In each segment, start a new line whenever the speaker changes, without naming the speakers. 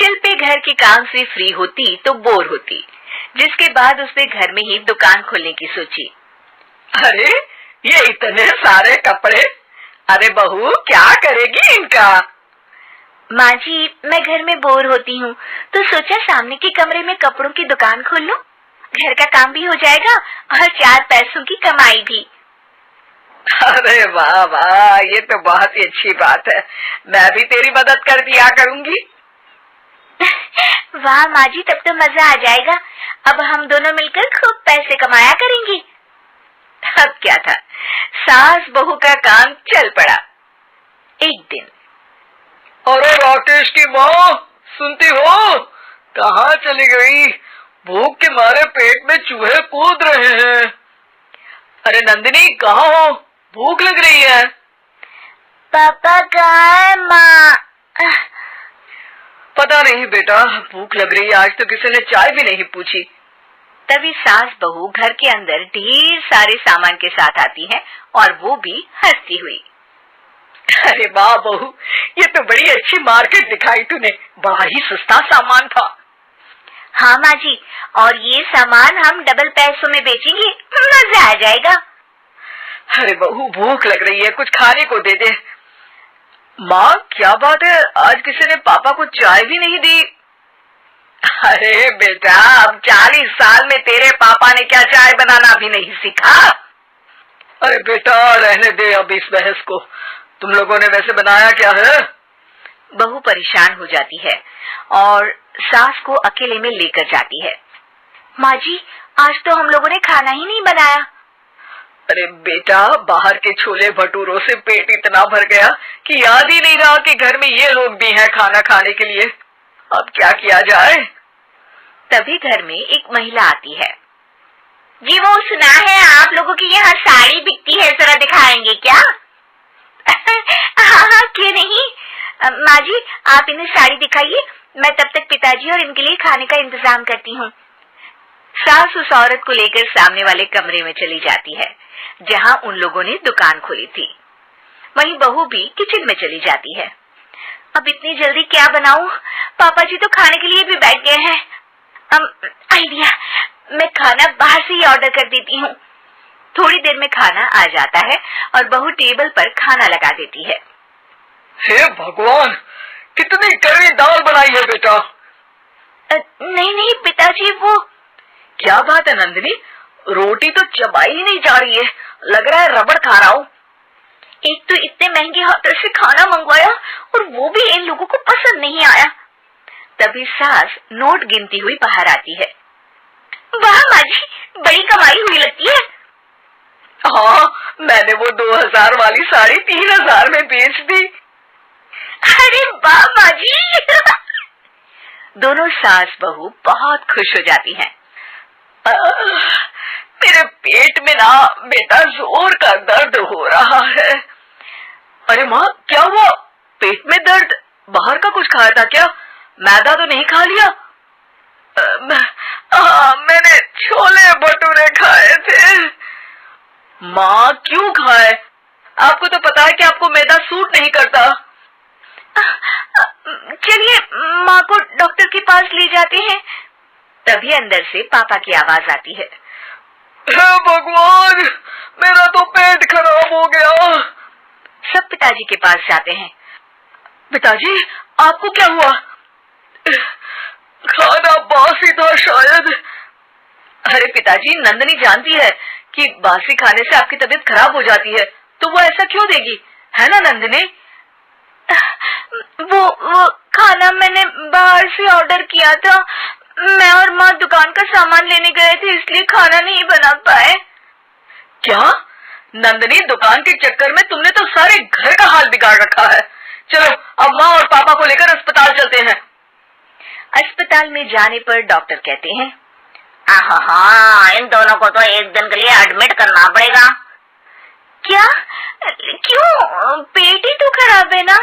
मिल पे घर के काम से फ्री होती तो बोर होती, जिसके बाद उसने घर में ही दुकान खोलने की सोची।
अरे ये इतने सारे कपड़े, अरे बहू क्या करेगी इनका?
माँ जी, मैं घर में बोर होती हूँ तो सोचा सामने के कमरे में कपड़ों की दुकान खोल लूं। घर का काम भी हो जाएगा और 4 पैसों की कमाई भी।
अरे वाह वाह, ये तो बहुत ही अच्छी बात है। मैं भी तेरी मदद कर दिया करूंगी।
वाह माँ जी, तब तो मजा आ जाएगा। अब हम दोनों मिलकर खूब पैसे कमाया करेंगे। अब क्या था, सास बहू का काम चल पड़ा। एक दिन,
अरे राकेश की माँ, सुनती हो? कहाँ चली गई? भूख के मारे पेट में चूहे कूद रहे हैं। अरे नंदिनी, कहाँ हो? भूख लग रही है।
पापा कहाँ है माँ?
पता नहीं बेटा, भूख लग रही है। आज तो किसी ने चाय भी नहीं पूछी।
तभी सास बहू घर के अंदर ढेर सारे सामान के साथ आती है और वो भी हंसती हुई।
अरे वाह बहू, ये तो बड़ी अच्छी मार्केट दिखाई तूने। बड़ा ही सस्ता सामान था।
हाँ माँ जी, और ये सामान हम डबल पैसों में बेचेंगे, मजा आ जाएगा।
अरे बहू, भूख लग रही है, कुछ खाने को दे दे। माँ क्या बात है, आज किसी ने पापा को चाय भी नहीं दी? अरे बेटा, अब 40 साल में तेरे पापा ने क्या चाय बनाना भी नहीं सीखा? अरे बेटा रहने दे अब इस बहस को। तुम लोगों ने वैसे बनाया क्या है?
बहू परेशान हो जाती है और सास को अकेले में लेकर जाती है। माँ जी, आज तो हम लोगों ने खाना ही नहीं बनाया।
अरे बेटा, बाहर के छोले भटूरों से पेट इतना भर गया कि याद ही नहीं रहा कि घर में ये लोग भी हैं खाना खाने के लिए। अब क्या किया जाए?
तभी घर में एक महिला आती है। जी, वो सुना है आप लोगों की यहाँ साड़ी बिकती है, जरा दिखाएंगे क्या? हाँ, क्यों नहीं। माँ जी, आप इन्हें साड़ी दिखाइए, मैं तब तक पिताजी और इनके लिए खाने का इंतजाम करती हूँ। सास उस औरत को लेकर सामने वाले कमरे में चली जाती है जहाँ उन लोगों ने दुकान खोली थी। वहीं बहू भी किचन में चली जाती है। अब इतनी जल्दी क्या बनाऊं? पापा जी तो खाने के लिए भी बैठ गए हैं। आइडिया, मैं खाना बाहर से ही ऑर्डर कर देती हूँ। थोड़ी देर में खाना आ जाता है और बहू टेबल पर खाना लगा देती है।
हे भगवान, कितनी कड़वी दाल बनाई है बेटा।
नहीं नहीं पिताजी, वो
क्या बात है नंदिनी, रोटी तो चबाई ही नहीं जा रही है, लग रहा है रबड़ खा रहा हूँ।
एक तो इतने महंगे होटल से खाना मंगवाया और वो भी इन लोगों को पसंद नहीं आया। तभी सास नोट गिनती हुई बाहर आती है। वाह माँ जी, बड़ी कमाई हुई लगती है।
हाँ, मैंने वो 2000 वाली साड़ी 3000 में बेच दी।
अरे वाह माँ जी। दोनों सास बहू बहुत खुश हो जाती हैं।
मेरे पेट में ना बेटा जोर का दर्द हो रहा है। अरे माँ, क्या हुआ? पेट में दर्द? बाहर का कुछ खाया था क्या? मैदा तो नहीं खा लिया? मैंने छोले भटूरे खाए थे। माँ क्यों खाए? आपको तो पता है कि आपको मैदा सूट नहीं करता।
चलिए माँ को डॉक्टर के पास ले जाते हैं। तभी अंदर से पापा की आवाज आती है।
हे भगवान, मेरा तो पेट खराब हो गया।
सब पिताजी के पास जाते हैं।
पिताजी, आपको क्या हुआ? खाना बासी था शायद। अरे पिताजी, नंदनी जानती है कि बासी खाने से आपकी तबीयत खराब हो जाती है, तो वो ऐसा क्यों देगी, है ना नंदनी?
वो खाना मैंने बाहर से ऑर्डर किया था। मैं और माँ दुकान का सामान लेने गए थे, इसलिए खाना नहीं बना पाए।
क्या नंदनी, दुकान के चक्कर में तुमने तो सारे घर का हाल बिगाड़ रखा है। चलो अब माँ और पापा को लेकर अस्पताल चलते हैं।
अस्पताल में जाने पर डॉक्टर कहते हैं, हाँ, इन दोनों को तो एक दिन के लिए एडमिट करना पड़ेगा। क्या? क्यों? पेट ही तो खराब है ना।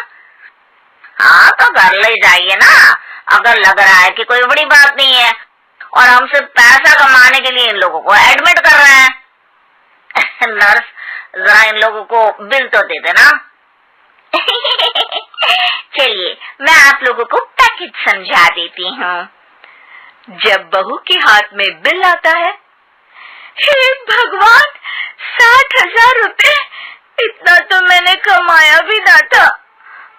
हाँ, तो घर ले जाइए ना, अगर लग रहा है कि कोई बड़ी बात नहीं है और हम सिर्फ पैसा कमाने के लिए इन लोगों को एडमिट कर रहे हैं। नर्स, जरा इन लोगों को बिल तो दे देना। चलिए मैं आप लोगों को पैकेज समझा देती हूँ।
जब बहू के हाथ में बिल आता है,
हे भगवान, 60,000 रुपए! इतना तो मैंने कमाया भी ना था।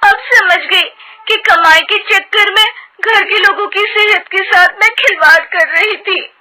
अब समझ गई कि कमाई के चक्कर में घर के लोगों की सेहत के साथ मैं खिलवाड़ कर रही थी।